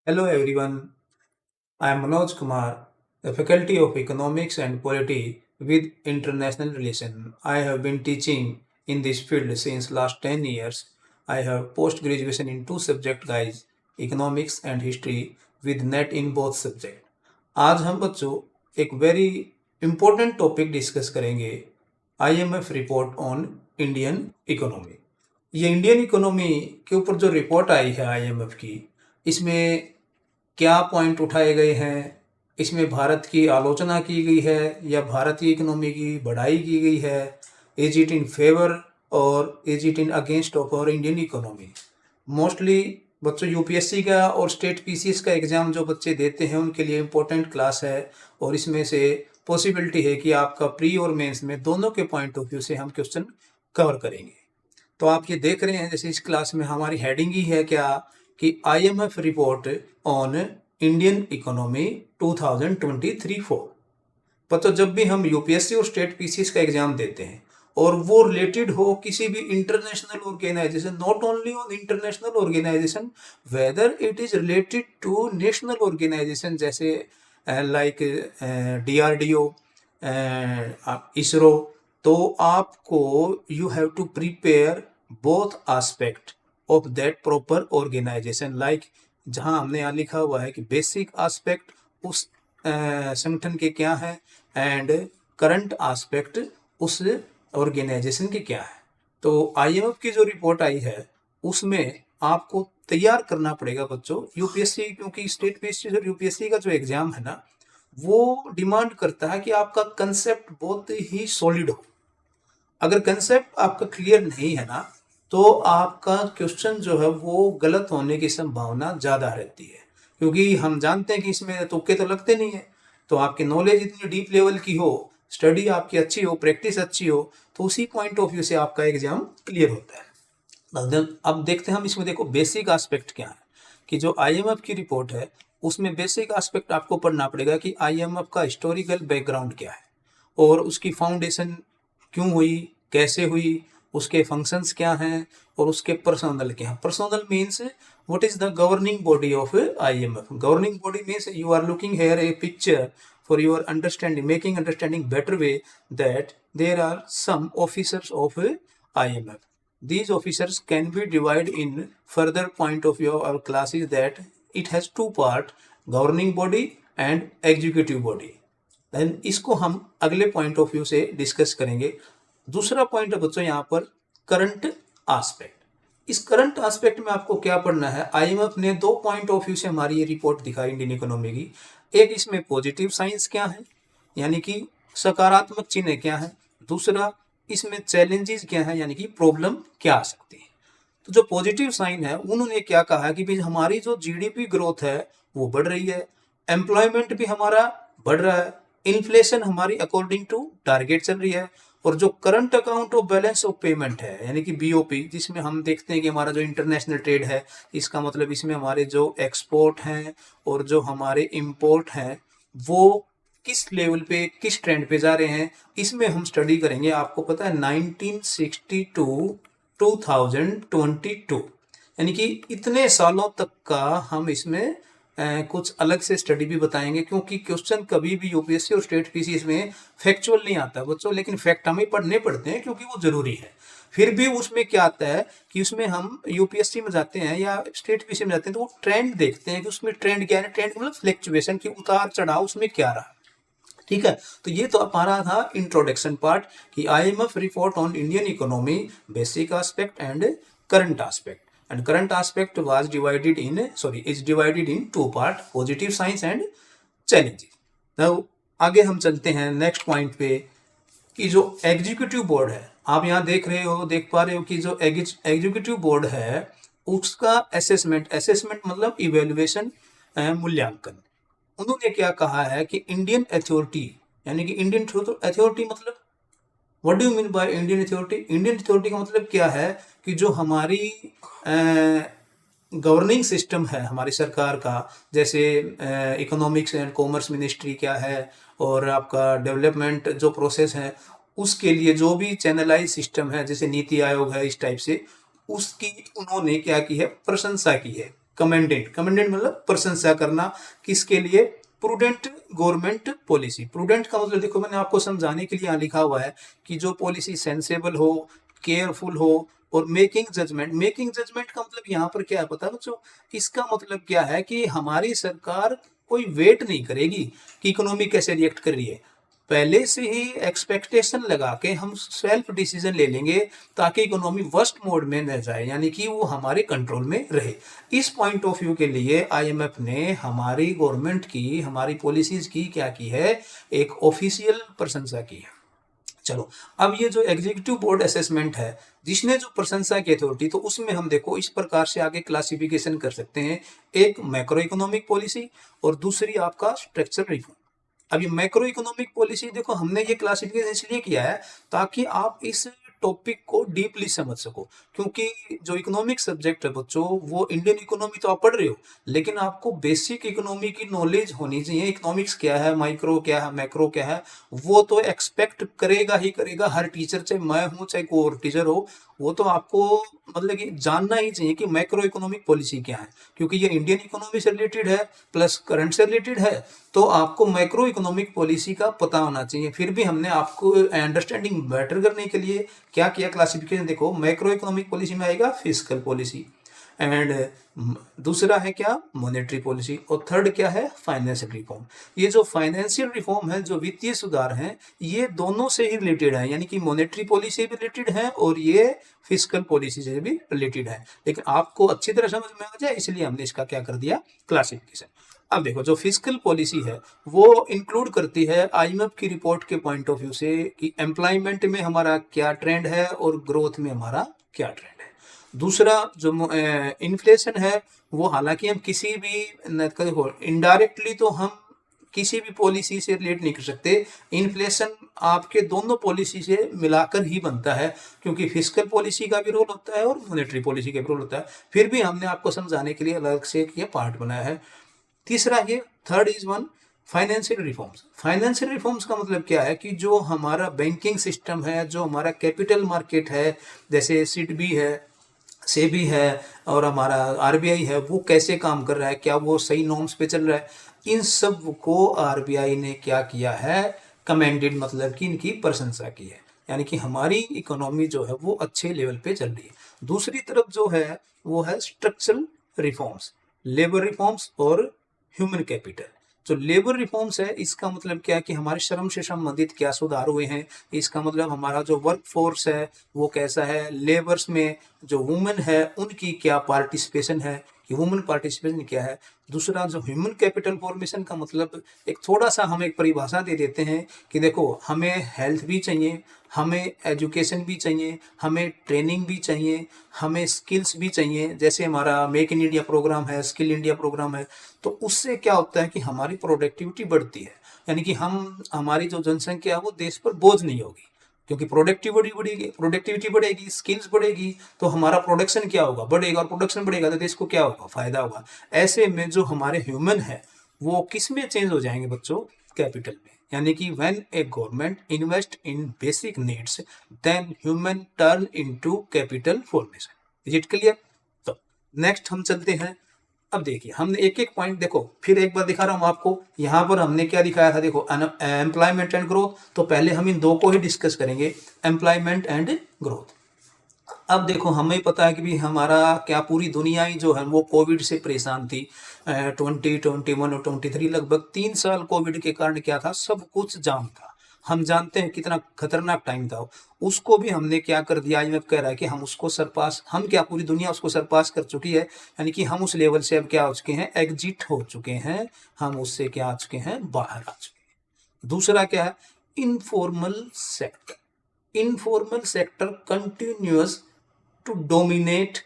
Hello everyone, I am Manoj Kumar, the Faculty of Economics and Polity with International Relations. I have been teaching in this field since last 10 years. I have post graduation in two subject guys, economics and history with net in both subject. आज हम बच्चों एक very important topic discuss करेंगे IMF report on Indian economy. ये Indian economy के ऊपर जो report आई है आईएमएफ की, इसमें क्या पॉइंट उठाए गए हैं, इसमें भारत की आलोचना की गई है या भारतीय इकोनॉमी की बढ़ाई की गई है, इज इट इन फेवर और is it in against of और इंडियन इकोनॉमी। मोस्टली बच्चों यूपीएससी का और स्टेट पीसीएस का एग्जाम जो बच्चे देते हैं उनके लिए इम्पोर्टेंट क्लास है और इसमें से पॉसिबिलिटी है कि आपका प्री और मेंस में दोनों के पॉइंट ऑफ व्यू से हम क्वेश्चन कवर करेंगे। तो आप ये देख रहे हैं जैसे इस क्लास में हमारी हेडिंग ही है क्या कि IMF report on Indian economy 2023-4। तो जब भी हम यूपीएससी और स्टेट पीसीएस का एग्जाम देते हैं और वो रिलेटेड हो किसी भी international organisation, not only on international organisation, whether it is related to national organisation जैसे लाइक डीआरडीओ, इसरो, तो आपको you have to prepare both aspect of that proper organisation. Like जहां हमने यहाँ लिखा हुआ है कि बेसिक एस्पेक्ट उस संगठन के क्या है एंड करंट एस्पेक्ट उस ऑर्गेनाइजेशन के क्या है। तो आईएमएफ की जो रिपोर्ट आई है उसमें आपको तैयार करना पड़ेगा बच्चों यूपीएससी, क्योंकि स्टेट पीसीएस और यूपीएससी का जो एग्जाम है ना वो डिमांड करता है कि आपका कंसेप्ट बहुत ही सॉलिड हो। अगर कंसेप्ट आपका क्लियर नहीं है ना तो आपका क्वेश्चन जो है वो गलत होने की संभावना ज़्यादा रहती है, क्योंकि हम जानते हैं कि इसमें तुक्के तो लगते नहीं है। तो आपकी नॉलेज इतनी डीप लेवल की हो, स्टडी आपकी अच्छी हो, प्रैक्टिस अच्छी हो, तो उसी पॉइंट ऑफ व्यू से आपका एग्जाम क्लियर होता है। अब देखते हैं हम इसमें, देखो बेसिक एस्पेक्ट क्या है कि जो आईएमएफ की रिपोर्ट है उसमें बेसिक एस्पेक्ट आपको पढ़ना पड़ेगा कि आईएमएफ का हिस्टोरिकल बैकग्राउंड क्या है और उसकी फाउंडेशन क्यों हुई, कैसे हुई, उसके फंक्शंस क्या हैं और उसके पर्सनल क्या हैं। Personal means what is the governing body of IMF. Governing body means you are looking here a picture for your understanding, making understanding better way that there are some officers of IMF. These officers can be divided in further point of view of our classes that it has two part, governing body and executive body. Then इसको हम अगले point of view से discuss करेंगे। दूसरा point है बच्चों यहाँ पर करंट एस्पेक्ट। इस करंट एस्पेक्ट में आपको क्या पढ़ना है, आईएमएफ ने दो पॉइंट ऑफ व्यू से हमारी ये रिपोर्ट दिखाई इंडियन इकोनॉमी की। एक इसमें पॉजिटिव साइंस क्या है, यानी कि सकारात्मक चिन्ह क्या है, दूसरा इसमें चैलेंजेस क्या है, यानी कि प्रॉब्लम क्या आ सकती है। तो जो पॉजिटिव साइन है उन्होंने क्या कहा कि भाई हमारी जो जीडीपी ग्रोथ है वो बढ़ रही है, एम्प्लॉयमेंट भी हमारा बढ़ रहा है, इन्फ्लेशन हमारी अकॉर्डिंग टू टारगेट चल रही है, और जो current account of balance of payment है यानी कि बीओपी, जिसमें हम देखते हैं कि हमारा जो इंटरनेशनल ट्रेड है, इसका मतलब इसमें हमारे जो एक्सपोर्ट हैं और जो हमारे इंपोर्ट हैं वो किस लेवल पे, किस ट्रेंड पे जा रहे हैं, इसमें हम स्टडी करेंगे। आपको पता है 1962 2022 यानी कि इतने सालों तक का हम इसमें कुछ अलग से स्टडी भी बताएंगे, क्योंकि क्वेश्चन कभी भी यूपीएससी और स्टेट पीसीएस में फैक्चुअल नहीं आता बच्चों, लेकिन फैक्ट हमें पढ़ने पड़ते हैं क्योंकि वो जरूरी है। फिर भी उसमें क्या आता है कि उसमें हम यूपीएससी में जाते हैं या स्टेट पीसीएस में जाते हैं तो वो ट्रेंड देखते हैं कि उसमें ट्रेंड क्या है, ट्रेंड मतलब फ्लक्चुएशन की उतार चढ़ाव उसमें क्या रहा। ठीक है, तो ये तो हमारा था इंट्रोडक्शन पार्ट कि IMF report on Indian economy, basic aspect and current aspect, and current aspect was divided in is divided in two part, positive signs and challenges. now आगे हम चलते हैं नेक्स्ट पॉइंट पे कि जो एग्जीक्यूटिव बोर्ड है, आप यहाँ देख पा रहे हो कि जो एग्जीक्यूटिव बोर्ड है उसका असेसमेंट मतलब इवेल्युएशन, मूल्यांकन। उन्होंने क्या कहा है कि इंडियन अथॉरिटी, यानी कि इंडियन अथॉरिटी मतलब what do you mean by Indian authority. Indian authority का मतलब क्या है कि जो हमारी गवर्निंग सिस्टम है हमारी सरकार का, जैसे इकोनॉमिक्स एंड कॉमर्स मिनिस्ट्री क्या है और आपका डेवलपमेंट जो प्रोसेस है उसके लिए जो भी चैनलाइज सिस्टम है जैसे नीति आयोग है, इस टाइप से उसकी उन्होंने क्या की है, प्रशंसा की है। कमेंडेंट, कमेंडेंट मतलब प्रशंसा करना, किसके लिए? Prudent government policy. प्रूडेंट का मतलब देखो मैंने आपको समझाने के लिए यहाँ लिखा हुआ है कि जो पॉलिसी सेंसेबल हो, केयरफुल हो और मेकिंग जजमेंट। मेकिंग जजमेंट का मतलब यहाँ पर क्या है पता है बच्चों? इसका मतलब क्या है कि हमारी सरकार कोई वेट नहीं करेगी कि इकोनॉमी कैसे रिएक्ट कर रही है, पहले से ही एक्सपेक्टेशन लगा के हम सेल्फ डिसीजन ले लेंगे ताकि इकोनॉमी वर्स्ट मोड में न जाए, यानी कि वो हमारे कंट्रोल में रहे। इस पॉइंट ऑफ व्यू के लिए आईएमएफ ने हमारी गवर्नमेंट की, हमारी पॉलिसीज की क्या की है? एक ऑफिशियल प्रशंसा की है। चलो, अब ये जो एग्जीक्यूटिव बोर्ड असेसमेंट है जिसने जो प्रशंसा की अथॉरिटी, तो उसमें हम देखो इस प्रकार से आगे क्लासिफिकेशन कर सकते हैं, एक मैक्रो इकोनॉमिक पॉलिसी और दूसरी आपका स्ट्रक्चरल रिफॉर्म। अब ये मैक्रो इकोनॉमिक पॉलिसी देखो हमने ये क्लासिफिकेशन इसलिए किया है ताकि आप इस टॉपिक को डीपली समझ सको, क्योंकि जो इकोनॉमिक सब्जेक्ट है बच्चों, वो इंडियन इकोनॉमी तो आप पढ़ रहे हो लेकिन आपको बेसिक इकोनॉमी की नॉलेज होनी चाहिए। इकोनॉमिक्स क्या है, माइक्रो क्या है, मैक्रो क्या है, वो तो एक्सपेक्ट करेगा ही करेगा हर टीचर, चाहे मैं हूँ चाहे कोई और टीचर हो, वो तो आपको मतलब कि जानना ही चाहिए कि मैक्रो इकोनॉमिक पॉलिसी क्या है, क्योंकि ये इंडियन इकोनॉमी से रिलेटेड है प्लस करंट से रिलेटेड है, तो आपको मैक्रो इकोनॉमिक पॉलिसी का पता होना चाहिए। फिर भी हमने आपको अंडरस्टैंडिंग बेटर करने के लिए क्या किया क्लासिफिकेशन, देखो मैक्रो इकोनॉमिक पॉलिसी में आएगा फिस्कल पॉलिसी, एंड दूसरा है क्या? मॉनेटरी पॉलिसी, और थर्ड क्या है? Financial reform. ये जो फाइनेंशियल रिफॉर्म है, जो वित्तीय सुधार है, ये दोनों से ही रिलेटेड है, यानी कि मॉनेटरी पॉलिसी भी रिलेटेड है और ये फिस्कल पॉलिसी से भी रिलेटेड है, लेकिन आपको अच्छी तरह समझ में आ जाए इसलिए हमने इसका क्या कर दिया क्लासिफिकेशन। अब देखो जो फिस्कल पॉलिसी है वो इंक्लूड करती है आईएमएफ की रिपोर्ट के पॉइंट ऑफ व्यू से कि एम्प्लॉयमेंट में हमारा क्या ट्रेंड है और ग्रोथ में हमारा क्या ट्रेंड है। दूसरा जो इन्फ्लेशन है, वो हालांकि हम किसी भी देखो इनडायरेक्टली तो हम किसी भी पॉलिसी से रिलेट नहीं कर सकते, इन्फ्लेशन आपके दोनों पॉलिसी से मिलाकर ही बनता है, क्योंकि फिस्कल पॉलिसी का भी रोल होता है और मॉनेटरी पॉलिसी का भी रोल होता है। फिर भी हमने आपको समझाने के लिए अलग से ये पार्ट बनाया है। तीसरा ये third is one financial reforms. Financial reforms का मतलब क्या है कि जो हमारा बैंकिंग सिस्टम है, जो हमारा कैपिटल मार्केट है, जैसे सिडबी है, सेबी है और हमारा आरबीआई है, वो कैसे काम कर रहा है, क्या वो सही नॉर्म्स पे चल रहा है, इन सब को आरबीआई ने क्या किया है? कमेंडेड, मतलब कि इनकी प्रशंसा की है, यानी कि हमारी इकोनॉमी जो है वो अच्छे लेवल पे चल रही है। दूसरी तरफ जो है वो है स्ट्रक्चरल रिफॉर्म्स, लेबर रिफॉर्म्स और ह्यूमन कैपिटल। जो लेबर रिफॉर्म्स है इसका मतलब क्या है कि हमारे श्रम से संबंधित क्या सुधार हुए हैं, इसका मतलब हमारा जो वर्क फोर्स है वो कैसा है, लेबर्स में जो वुमेन है उनकी क्या पार्टिसिपेशन है, कि वुमेन पार्टिसिपेशन क्या है। दूसरा जो ह्यूमन कैपिटल फॉर्मेशन का मतलब एक थोड़ा सा हम एक परिभाषा दे देते हैं कि देखो हमें हेल्थ भी चाहिए, हमें एजुकेशन भी चाहिए, हमें ट्रेनिंग भी चाहिए, हमें स्किल्स भी चाहिए, जैसे हमारा मेक इन इंडिया प्रोग्राम है, स्किल इंडिया प्रोग्राम है, तो उससे क्या होता है कि हमारी प्रोडक्टिविटी बढ़ती है, यानी कि हमारी जो जनसंख्या है वो देश पर बोझ नहीं होगी, क्योंकि प्रोडक्टिविटी बढ़ेगी, स्किल्स बढ़ेगी, तो हमारा प्रोडक्शन क्या होगा? बढ़ेगा, और प्रोडक्शन बढ़ेगा तो देश को क्या होगा? फायदा होगा। ऐसे में जो हमारे ह्यूमन है वो किस में चेंज हो जाएंगे बच्चों? कैपिटल में, यानी कि when a government invest in basic needs then human turn into capital formation. Is it clear? तो नेक्स्ट हम चलते हैं। अब देखिए हमने एक एक पॉइंट, देखो फिर एक बार दिखा रहा हूं आपको, यहां पर हमने क्या दिखाया था, देखो एम्प्लॉयमेंट एंड ग्रोथ, तो पहले हम इन दो को ही डिस्कस करेंगे, एम्प्लॉयमेंट एंड ग्रोथ। अब देखो हमें पता है कि भी हमारा क्या पूरी दुनिया ही जो है वो कोविड से परेशान थी। 2021 और 23 लगभग 3 साल कोविड के कारण क्या था, सब कुछ जाम था। हम जानते हैं कितना खतरनाक टाइम था उसको भी हमने क्या कर दिया, आईएमएफ कह रहा है कि हम उसको सरपास, हम क्या पूरी दुनिया उसको सरपास कर चुकी है, यानी कि हम उस लेवल से अब क्या हो चुके हैं, एग्जिट हो चुके हैं, हम उससे क्या आ चुके हैं, बाहर आ चुके हैं। दूसरा क्या है, informal sector. Informal sector continuous to dominate,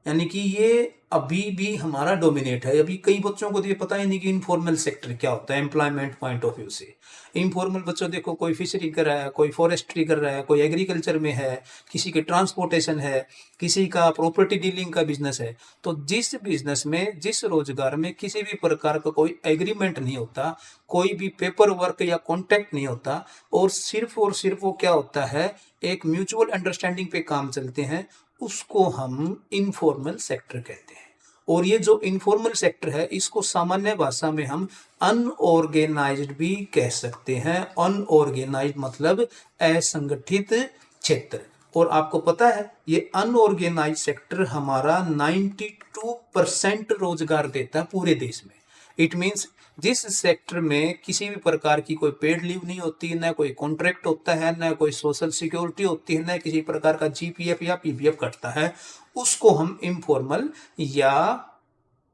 यानी कि ये अभी भी हमारा डोमिनेट है। अभी कई बच्चों को तो ये पता ही नहीं कि इनफॉर्मल सेक्टर क्या होता है एम्प्लॉयमेंट पॉइंट ऑफ व्यू से। इनफॉर्मल बच्चों देखो कोई फिशरी कर रहा है, कोई फॉरेस्ट्री कर रहा है, कोई एग्रीकल्चर में है, किसी के ट्रांसपोर्टेशन है, किसी का प्रॉपर्टी डीलिंग का बिजनेस है। तो जिस बिजनेस में, जिस रोजगार में किसी भी प्रकार का कोई एग्रीमेंट नहीं होता, कोई भी पेपर वर्क या कॉन्ट्रैक्ट नहीं होता, और सिर्फ वो क्या होता है, एक म्यूचुअल अंडरस्टैंडिंग पे काम चलते हैं, उसको हम इनफॉर्मल सेक्टर कहते हैं। और ये जो इनफॉर्मल सेक्टर है इसको सामान्य भाषा में हम अनऑर्गेनाइज्ड भी कह सकते हैं। अनऑर्गेनाइज्ड मतलब असंगठित क्षेत्र। और आपको पता है ये अनऑर्गेनाइज्ड सेक्टर हमारा 92% रोजगार देता है पूरे देश में। इट मीन्स जिस सेक्टर में किसी भी प्रकार की कोई पेड लीव नहीं होती, न कोई कॉन्ट्रैक्ट होता है, न कोई सोशल सिक्योरिटी होती है, न किसी प्रकार का जीपीएफ या पीपीएफ कटता है, उसको हम इनफॉर्मल या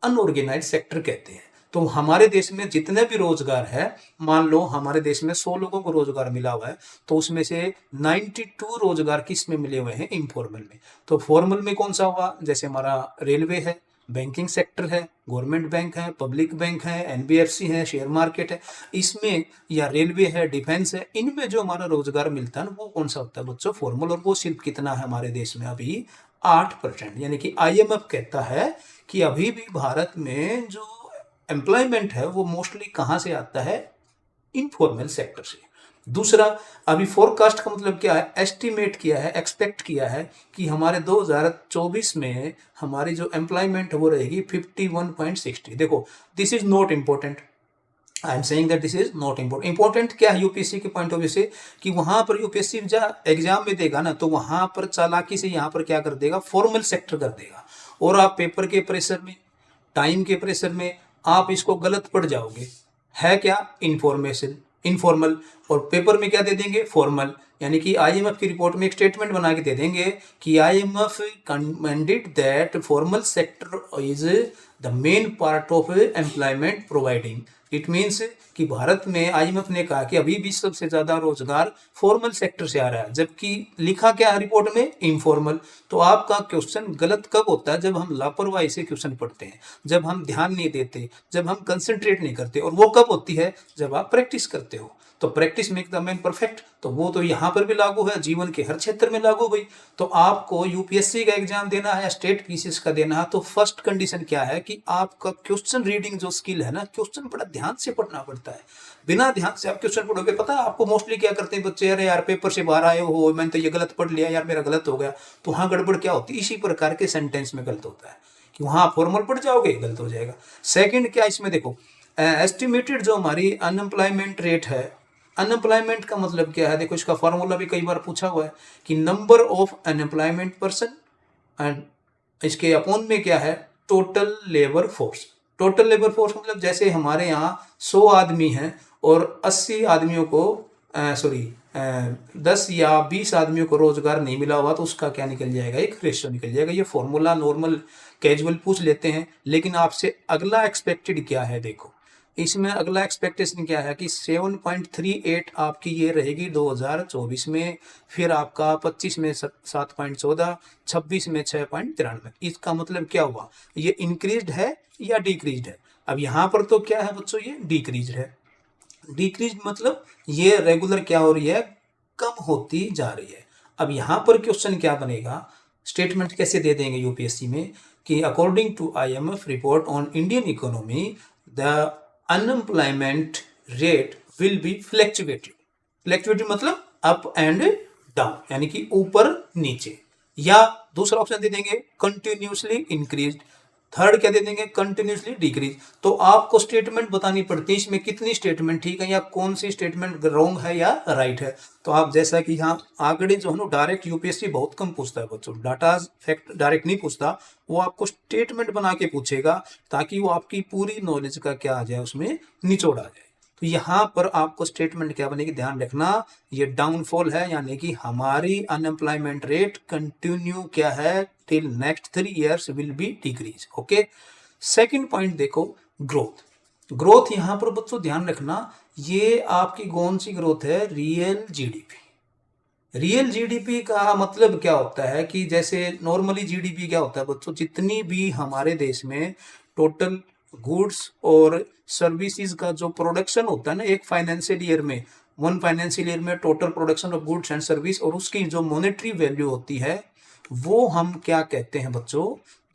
अनऑर्गेनाइज्ड सेक्टर कहते हैं। तो हमारे देश में जितने भी रोजगार है, मान लो हमारे देश में 100 लोगों को रोजगार मिला हुआ है, तो उसमें से 92 रोजगार किस में मिले हुए हैं? इनफॉर्मल में। तो फॉर्मल में कौन सा हुआ? जैसे हमारा रेलवे है, बैंकिंग सेक्टर है, गवर्नमेंट बैंक है, पब्लिक बैंक है, एनबीएफसी है, शेयर मार्केट है, इसमें या रेलवे है, डिफेंस है, इनमें जो हमारा रोजगार मिलता है ना, वो कौन सा होता है बच्चों? फॉर्मल। और वो सिर्फ कितना है हमारे देश में? अभी 8%। यानी कि आईएमएफ कहता है कि अभी भी भारत में जो एम्प्लॉयमेंट है वो मोस्टली कहाँ से आता है? इनफॉर्मल सेक्टर से। दूसरा, अभी फोरकास्ट का मतलब क्या है? एस्टिमेट किया है, एक्सपेक्ट किया है कि हमारे 2024 में हमारी जो एम्प्लॉयमेंट है वो रहेगी 51.60। देखो, this is not important. I am saying that this is not important. Important क्या है यूपीएससी के पॉइंट ऑफ व्यू से? कि वहां पर यूपीएससी एग्जाम में देगा ना, तो वहां पर चालाकी से यहाँ पर क्या कर देगा? फॉर्मल सेक्टर कर देगा। और आप पेपर के प्रेशर में, टाइम के प्रेशर में आप इसको गलत पढ़ जाओगे। है क्या? Information informal. और पेपर में क्या दे देंगे? फॉर्मल। यानी कि आईएमएफ की रिपोर्ट में एक स्टेटमेंट बना के दे देंगे कि IMF commended that formal sector is the main part of employment providing. It means कि भारत में आईएमएफ ने कहा कि अभी भी सबसे ज्यादा रोजगार फॉर्मल सेक्टर से आ रहा है, जबकि लिखा क्या है रिपोर्ट में? इनफॉर्मल। तो आपका क्वेश्चन गलत कब होता है? जब हम लापरवाही से क्वेश्चन पढ़ते हैं, जब हम ध्यान नहीं देते, जब हम कंसंट्रेट नहीं करते। और वो कब होती है? जब आप प्रैक्टिस करते हो। तो practice make the man perfect. तो वो तो यहाँ पर भी लागू है, जीवन के हर क्षेत्र में लागू हुई। तो आपको यूपीएससी का एग्जाम देना है, स्टेट पीसीएस का देना है, तो फर्स्ट कंडीशन क्या है? कि आपका क्वेश्चन रीडिंग जो स्किल है ना, क्वेश्चन बड़ा ध्यान से पढ़ना पड़ता है। बिना ध्यान से आप क्वेश्चन पढ़ोगे, पता है आपको मोस्टली क्या करते हैं बच्चे? अरे यार पेपर से बाहर आए हो, मैंने तो ये गलत पढ़ लिया यार, मेरा गलत हो गया। तो वहाँ गड़बड़ क्या होती है? इसी प्रकार के सेंटेंस में गलत होता है कि वहाँ फॉर्मल पढ़ जाओगे, गलत हो जाएगा। सेकंड क्या इसमें देखो, एस्टिमेटेड जो हमारी अनएम्प्लॉयमेंट रेट है, अनएम्प्लॉयमेंट का मतलब क्या है? देखो, इसका फॉर्मूला भी कई बार पूछा हुआ है कि number of unemployment person and इसके अपॉन में क्या है? Total labour force. Total labour force मतलब जैसे हमारे यहाँ 100 आदमी हैं और 80 आदमियों को 10 या 20 आदमियों को रोजगार नहीं मिला हुआ, तो उसका क्या निकल जाएगा? एक रेशियो निकल जाएगा। ये फॉर्मूला नॉर्मल कैजुअल पूछ लेते हैं, लेकिन आपसे अगला एक्सपेक्टेड क्या है? देखो, इसमें अगला एक्सपेक्टेशन क्या है कि 7.38 आपकी ये रहेगी 2024 में, फिर आपका 25 में 7.14, 26 में 6.93। इसका मतलब क्या हुआ? ये इंक्रीज्ड है या डिक्रीज्ड है? अब यहाँ पर तो क्या है बच्चों? ये डिक्रीज्ड है। डिक्रीज मतलब ये रेगुलर क्या हो रही है? कम होती जा रही है। अब यहाँ पर क्वेश्चन क्या बनेगा? स्टेटमेंट कैसे दे देंगे यूपीएससी में कि according to IMF report on Indian economy the unemployment rate will be fluctuative. Fluctuative मतलब अप एंड डाउन, यानी कि ऊपर नीचे। या दूसरा ऑप्शन दे देंगे कंटिन्यूसली इंक्रीज। थर्ड क्या दे देंगे? Continuously decrease. तो आपको स्टेटमेंट बतानी पड़ती है इसमें कितनी स्टेटमेंट ठीक है या कौन सी स्टेटमेंट रॉन्ग है या राइट है। तो आप जैसा कि यहाँ आंकड़े जो है ना, डायरेक्ट यूपीएससी बहुत कम पूछता है बच्चों, डाटा फैक्ट डायरेक्ट नहीं पूछता, वो आपको स्टेटमेंट बना के पूछेगा ताकि वो आपकी पूरी नॉलेज का क्या आ जाए, उसमें निचोड़ आ जाए। तो यहाँ पर आपको स्टेटमेंट क्या बनेगी? ध्यान रखना, ये डाउनफॉल है, यानी कि हमारी अनएम्प्लॉयमेंट रेट कंटिन्यू क्या है? Till next 3 years will be decrease. Okay. Second point देखो, ग्रोथ। ग्रोथ यहाँ पर बच्चों ध्यान रखना, ये आपकी कौन सी ग्रोथ है? Real GDP. रियल जीडीपी का मतलब क्या होता है कि जैसे नॉर्मली जीडीपी क्या होता है बच्चों? जितनी भी हमारे देश में टोटल गुड्स और सर्विसेज का जो प्रोडक्शन होता है ना, एक फाइनेंशियल ईयर में, वन फाइनेंशियल ईयर में total production of goods and service, और उसकी जो मॉनेटरी वैल्यू होती है वो हम क्या कहते हैं बच्चों?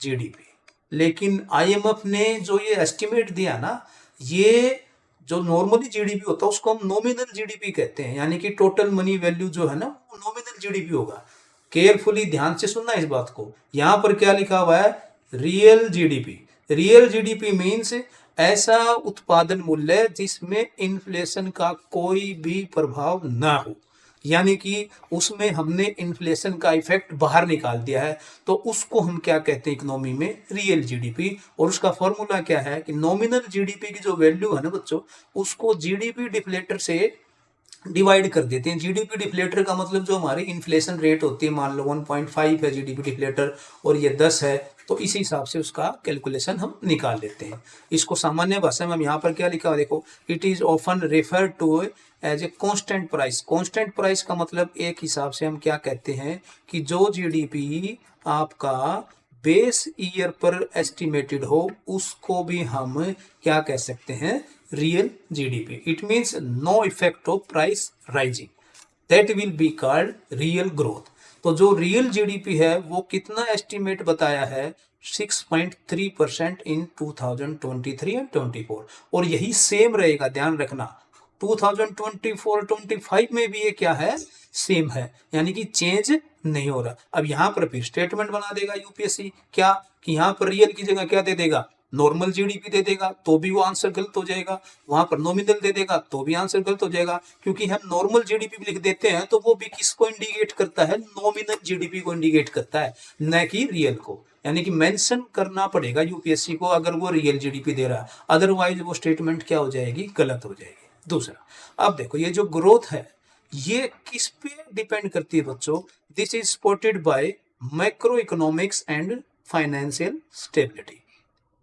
जीडीपी। लेकिन आईएमएफ ने जो ये एस्टिमेट दिया ना, ये जो नॉर्मली जीडीपी होता है उसको हम नॉमिनल जीडीपी कहते हैं, यानी कि टोटल मनी वैल्यू जो है ना, वो नॉमिनल जीडीपी होगा। केयरफुली ध्यान से सुनना इस बात को, यहां पर क्या लिखा हुआ है? Real GDP. Real GDP means ऐसा उत्पादन मूल्य जिसमें इन्फ्लेशन का कोई भी प्रभाव ना हो, यानी कि उसमें हमने इन्फ्लेशन का इफेक्ट बाहर निकाल दिया है, तो उसको हम क्या कहते हैं इकोनॉमी में, रियल जीडीपी। और उसका फॉर्मूला क्या है कि नॉमिनल जीडीपी की जो वैल्यू है ना बच्चों, उसको जीडीपी डिफ्लेटर से डिवाइड कर देते हैं। जीडीपी डिफ्लेटर का मतलब जो हमारी इन्फ्लेशन रेट होती है, मान लो 1.5 है जीडीपी डिफ्लेटर और ये 10 है, तो इसी हिसाब से उसका कैलकुलेशन हम निकाल लेते हैं। इसको सामान्य भाषा में हम यहाँ पर क्या लिखा हुआ देखो, it is often refer to as a constant price. Constant price का मतलब एक हिसाब से हम क्या कहते हैं कि जो जीडीपी आपका बेस ईयर पर एस्टिमेटेड हो उसको भी हम क्या कह सकते हैं, real GDP. It means no effect of price rising, that will be called real growth. तो जो रियल जीडीपी है वो कितना एस्टिमेट बताया है, 6.3% इन 2023 एंड 24, और यही सेम रहेगा, ध्यान रखना 2024-25 में भी ये क्या है, सेम है, यानी कि चेंज नहीं हो रहा। अब यहाँ पर फिर स्टेटमेंट बना देगा यूपीएससी क्या, कि यहाँ पर रियल की जगह क्या दे देगा, नॉर्मल जीडीपी दे देगा, तो भी वो आंसर गलत हो जाएगा। वहां पर नॉमिनल दे देगा तो भी आंसर गलत हो जाएगा, क्योंकि हम नॉर्मल जीडीपी लिख देते हैं तो वो भी किसको इंडिकेट करता है, नॉमिनल जीडीपी को इंडिकेट करता है, न कि रियल को। यानी कि मेंशन करना पड़ेगा यूपीएससी को अगर वो रियल जीडीपी दे रहा है, अदरवाइज वो स्टेटमेंट क्या हो जाएगी, गलत हो जाएगी। दूसरा, अब देखो ये जो ग्रोथ है ये किस पे डिपेंड करती है बच्चों, this is supported by macro economics and financial stability.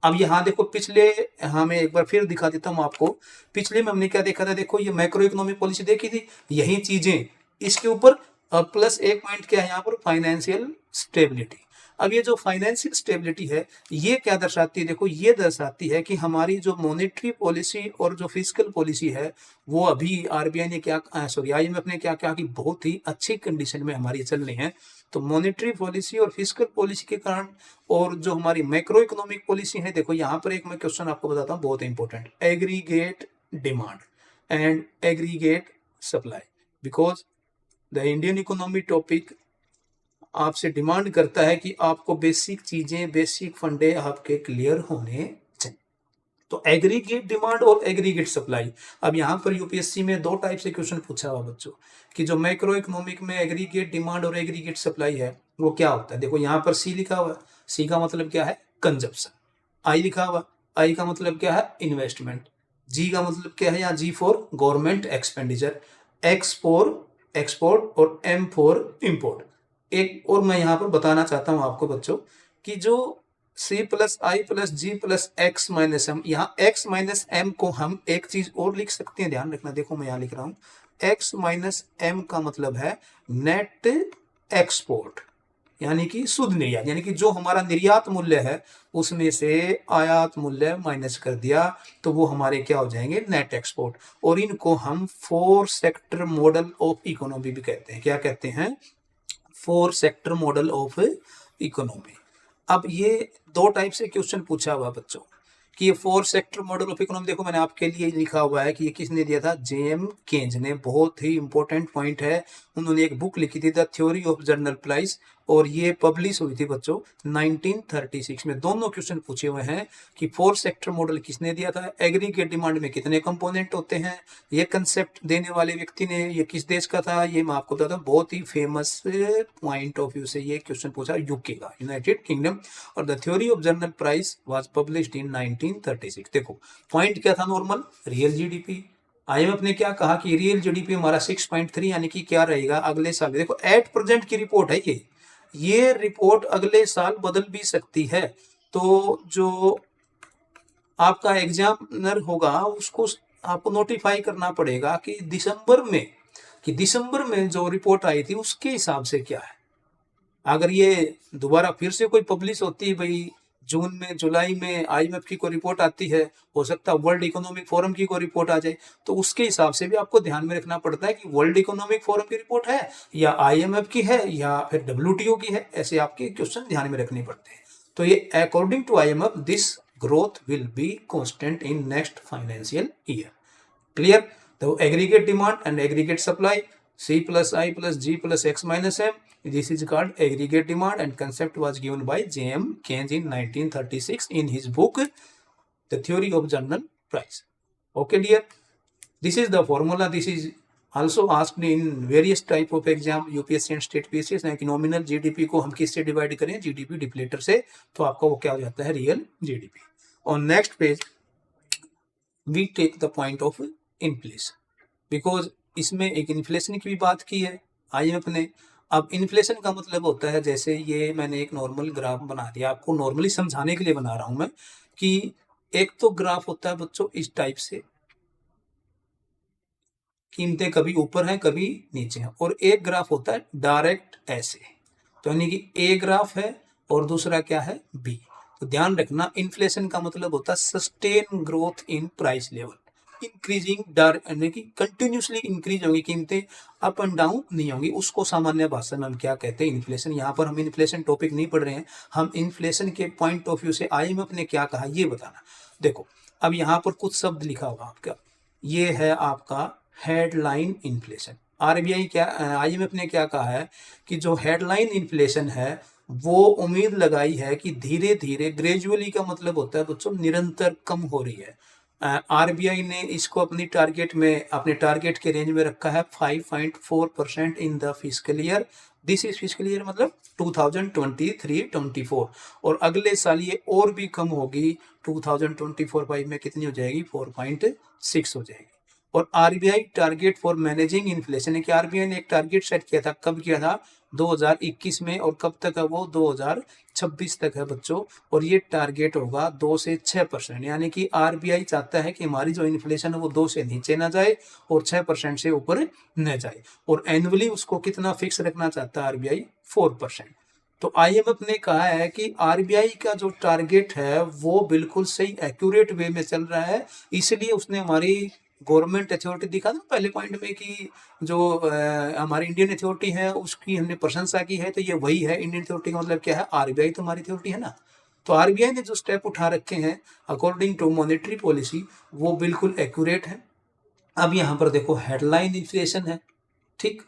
अब यहाँ देखो पिछले, हमें एक बार फिर दिखा देता हूँ आपको, पिछले में हमने क्या देखा था, देखो ये मैक्रो इकोनॉमिक पॉलिसी देखी थी, यही चीजें इसके ऊपर प्लस एक पॉइंट क्या है यहाँ पर, फाइनेंशियल स्टेबिलिटी। अब ये जो फाइनेंशियल स्टेबिलिटी है ये क्या दर्शाती है, देखो ये दर्शाती है कि हमारी जो मॉनेटरी पॉलिसी और जो फिजिकल पॉलिसी है वो अभी आरबीआई ने क्या, सॉरी आईएमएफ ने क्या कहा कि बहुत ही अच्छी कंडीशन में हमारी चल रही है। तो मॉनेटरी पॉलिसी और फिजिकल पॉलिसी के कारण, और जो हमारी मैक्रो इकोनॉमिक पॉलिसी है, देखो यहाँ पर एक मैं क्वेश्चन आपको बताता हूँ बहुत important, aggregate demand and aggregate supply, because the Indian economy topic आपसे डिमांड करता है कि आपको बेसिक चीजें, बेसिक फंडे आपके क्लियर होने चाहिए। तो एग्रीगेट डिमांड और एग्रीगेट सप्लाई, अब यहाँ पर यूपीएससी में दो टाइप से क्वेश्चन पूछा हुआ बच्चों, कि जो मैक्रो इकोनॉमिक में एग्रीगेट डिमांड और एग्रीगेट सप्लाई है वो क्या होता है। देखो यहाँ पर सी लिखा हुआ है, सी का मतलब क्या है, कंजप्शन। आई लिखा हुआ, आई का मतलब क्या है, इन्वेस्टमेंट। जी का मतलब क्या है, यहाँ G for government expenditure, X for export और एम फॉर इम्पोर्ट। एक और मैं यहाँ पर बताना चाहता हूँ आपको बच्चों कि जो सी प्लस आई प्लस जी प्लस एक्स माइनस एम, यहाँ एक्स माइनस एम को हम एक चीज और लिख सकते हैं, ध्यान रखना। देखो मैं यहाँ लिख रहा हूँ एक्स माइनस एम का मतलब है नेट एक्सपोर्ट, यानी कि शुद्ध निर्यात, यानी कि जो हमारा निर्यात मूल्य है उसमें से आयात मूल्य माइनस कर दिया तो वो हमारे क्या हो जाएंगे, नेट एक्सपोर्ट। और इनको हम 4 सेक्टर मॉडल ऑफ इकोनॉमी भी कहते हैं। क्या कहते हैं, 4 सेक्टर मॉडल ऑफ इकोनॉमी। अब ये दो टाइप से क्वेश्चन पूछा हुआ बच्चों कि ये 4 सेक्टर मॉडल ऑफ इकोनॉमी, देखो मैंने आपके लिए लिखा हुआ है कि ये किसने दिया था, जेएम केन्ज ने। बहुत ही इंपॉर्टेंट पॉइंट है, उन्होंने एक बुक लिखी थी the theory of general price, और ये पब्लिश हुई थी बच्चों 1936 में। दोनों क्वेश्चन पूछे हुए हैं कि 4 सेक्टर मॉडल किसने दिया था, एग्रीगेट डिमांड में कितने कंपोनेंट होते हैं, ये कंसेप्ट देने वाले व्यक्ति ने, ये किस देश का था, ये मैं आपको बताता हूँ। बहुत ही फेमस पॉइंट ऑफ व्यू से ये क्वेश्चन पूछा, यूके का, यूनाइटेड किंगडम। और the theory of general price was published in 1936। देखो पॉइंट क्या था, नॉर्मल रियल जीडीपी। आईएमएफ ने क्या कहा कि रियल जीडीपी हमारा 6.3 यानी कि क्या रहेगा अगले साल। देखो एट प्रेजेंट की रिपोर्ट है ये रिपोर्ट अगले साल बदल भी सकती है। तो जो आपका एग्जामिनर होगा उसको आपको नोटिफाई करना पड़ेगा कि दिसंबर में जो रिपोर्ट आई थी उसके हिसाब से क्या है। अगर ये दोबारा फिर से कोई पब्लिश होती है भाई जून में, जुलाई में आईएमएफ की कोई रिपोर्ट आती है, हो सकता है वर्ल्ड इकोनॉमिक फोरम की कोई रिपोर्ट आ जाए, तो उसके हिसाब से भी आपको ध्यान में रखना पड़ता है कि वर्ल्ड इकोनॉमिक फोरम की रिपोर्ट है या आईएमएफ की है या फिर डब्ल्यूटीओ की है। ऐसे आपके क्वेश्चन ध्यान में रखने पड़ते हैं। तो ये according to IMF this growth will be constant in next financial year. Clear? The aggregate demand and aggregate supply, C plus I plus G plus X minus M, This is called aggregate demand and concept was given by J.M. Keynes in 1936 in his book The Theory of General Price. Okay dear, this is the formula. This is also asked in various type of exam, UPSC and state PSC, कि nominal GDP को हम किससे divide करें, GDP डिप्लेटर से, तो आपका वो क्या हो जाता है, real GDP. On next page we take the point of inflation, because इसमें एक इन्फ्लेशन की भी बात की है IMF ने. अब इन्फ्लेशन का मतलब होता है, जैसे ये मैंने एक नॉर्मल ग्राफ बना दिया, आपको नॉर्मली समझाने के लिए बना रहा हूं मैं, कि एक तो ग्राफ होता है बच्चों इस टाइप से, कीमतें कभी ऊपर हैं कभी नीचे हैं, और एक ग्राफ होता है डायरेक्ट ऐसे, तो यानी कि ए ग्राफ है और दूसरा क्या है, बी. तो ध्यान रखना, इन्फ्लेशन का मतलब होता है sustain growth in price level, increasing यानी कि कंटिन्यूसली इंक्रीज होगी कीमतें, अप एंड डाउन नहीं होंगी, उसको सामान्य भाषा में हम क्या कहते हैं, इन्फ्लेशन. यहाँ पर हम इन्फ्लेशन टॉपिक नहीं पढ़ रहे हैं, हम इन्फ्लेशन के पॉइंट ऑफ व्यू से IMF ने क्या कहा ये बताना. देखो अब यहाँ पर कुछ शब्द लिखा होगा आपका, ये है आपका हेडलाइन इन्फ्लेशन. RBI क्या, IMF ने क्या कहा है कि जो हेडलाइन इन्फ्लेशन है वो उम्मीद लगाई है कि धीरे धीरे, ग्रेजुअली का मतलब होता है बच्चों निरंतर कम हो रही है. RBI ने इसको अपनी टारगेट में, अपने टारगेट के रेंज में रखा है 5.4% in the fiscal year. This is fiscal year मतलब 2023-24, और अगले साल ये और भी कम होगी, 2024-25 में कितनी हो जाएगी, 4.6 हो जाएगी. और RBI target for managing inflation है कि RBI ने एक टारगेट सेट किया था, कब किया था, 2021 में, और कब तक है वो, 2026 तक है बच्चों. और ये टारगेट होगा 2 से 6%, यानी कि RBI चाहता है कि हमारी जो इन्फ्लेशन है वो 2 से नीचे ना जाए और 6% से ऊपर न जाए. और एनुअली उसको कितना फिक्स रखना चाहता है RBI, 4%. तो IMF ने कहा है कि RBI का जो टारगेट है वो बिल्कुल सही एक्यूरेट वे में चल रहा है, इसलिए उसने हमारी गवर्नमेंट अथॉरिटी दिखा था पहले पॉइंट में कि जो हमारी इंडियन अथॉरिटी है उसकी हमने प्रशंसा की है, तो ये वही है. इंडियन अथॉरिटी का मतलब क्या है, RBI तो हमारी अथॉरिटी है ना. तो RBI ने जो स्टेप उठा रखे हैं अकॉर्डिंग टू मॉनेटरी पॉलिसी वो बिल्कुल एक्यूरेट है. अब यहाँ पर देखो हेडलाइन इन्फ्लेशन है, ठीक,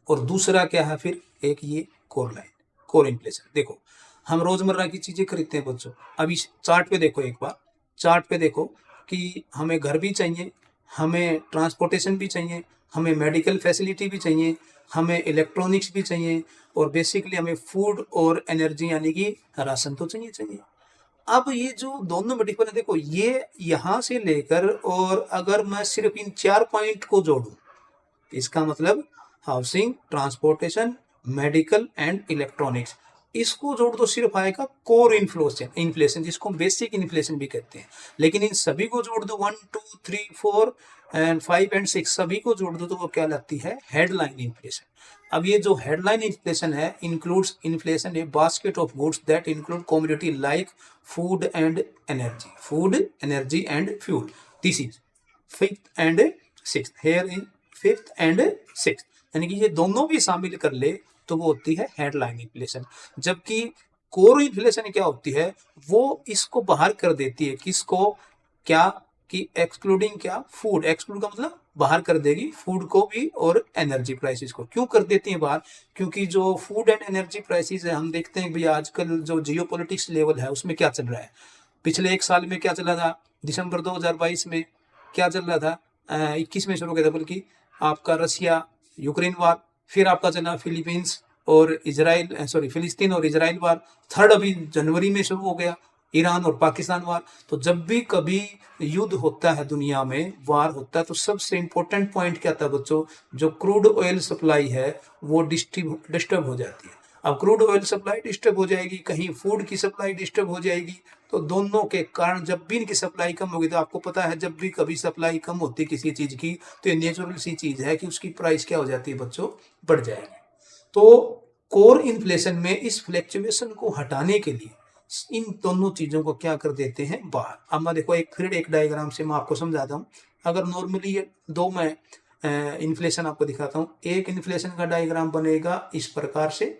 और दूसरा क्या है फिर, एक ये कोर इन्फ्लेशन. देखो हम रोजमर्रा की चीजें खरीदते हैं बच्चों, अभी चार्ट पे देखो, एक बार चार्ट पे देखो कि हमें घर भी चाहिए, हमें ट्रांसपोर्टेशन भी चाहिए, हमें मेडिकल फैसिलिटी भी चाहिए, हमें इलेक्ट्रॉनिक्स भी चाहिए, और बेसिकली हमें फूड और एनर्जी यानी कि राशन तो चाहिए. अब ये जो दोनों में डिफरेंस देखो, ये यहाँ से लेकर, और अगर मैं सिर्फ इन 4 पॉइंट को जोड़ूं, इसका मतलब housing, transportation, medical and electronics, इसको जोड़ दो सिर्फ आएगा कोर इन्फ्लेशन, जिसको बेसिक इन्फ्लेशन भी कहते हैं. लेकिन इन सभी को जोड़ दो, 1 2 3 4 एंड 5 एंड 6 सभी को जोड़ दो तो वो क्या लगती है, हेडलाइन इन्फ्लेशन. अब ये जो हेडलाइन इन्फ्लेशन है includes inflation A basket of goods that include commodity like food energy and fuel. This is fifth and sixth, here in fifth and sixth, यानी कि ये दोनों भी शामिल कर ले तो वो होती है हेडलाइन इन्फ्लेशन. जबकि कोर इन्फ्लेशन क्या होती है, वो इसको बाहर कर देती है, किसको, क्या, कि एक्सक्लूडिंग क्या, फूड. एक्सक्लूड का मतलब बाहर कर देगी फूड को भी और एनर्जी प्राइसेस को. क्यों कर देती है बाहर, क्योंकि जो फूड एंड एनर्जी प्राइसेस है, हम देखते हैं भैया आजकल जो जियोपॉलिटिक्स लेवल है उसमें क्या चल रहा है. पिछले एक साल में क्या चला था, दिसंबर 2022 में क्या चल रहा था, 21 में शुरू किया था बल्कि, आपका रशिया यूक्रेन वार, फिर आपका चला फिलीपींस और फिलिस्तीन और इजराइल वार, थर्ड अभी जनवरी में शुरू हो गया ईरान और पाकिस्तान वार. तो जब भी कभी युद्ध होता है दुनिया में, वार होता है, तो सबसे इंपॉर्टेंट पॉइंट क्या था बच्चों, जो क्रूड ऑयल सप्लाई है वो डिस्टर्ब हो जाती है. अब क्रूड ऑयल सप्लाई डिस्टर्ब हो जाएगी, कहीं फूड की सप्लाई डिस्टर्ब हो जाएगी, तो दोनों के कारण जब भी इनकी सप्लाई कम होगी, तो आपको पता है जब भी कभी सप्लाई कम होती है किसी चीज की, तो ये नेचुरल सी चीज है कि उसकी प्राइस क्या हो जाती है बच्चों, बढ़ जाएगी. तो कोर इन्फ्लेशन में इस फ्लैक्चुएशन को हटाने के लिए इन दोनों चीजों को क्या कर देते हैं, बाहर. अब मैं देखो एक डायग्राम से मैं आपको समझाता हूँ. अगर नॉर्मली ये दो मैं इन्फ्लेशन आपको दिखाता हूँ, एक इन्फ्लेशन का डायग्राम बनेगा इस प्रकार से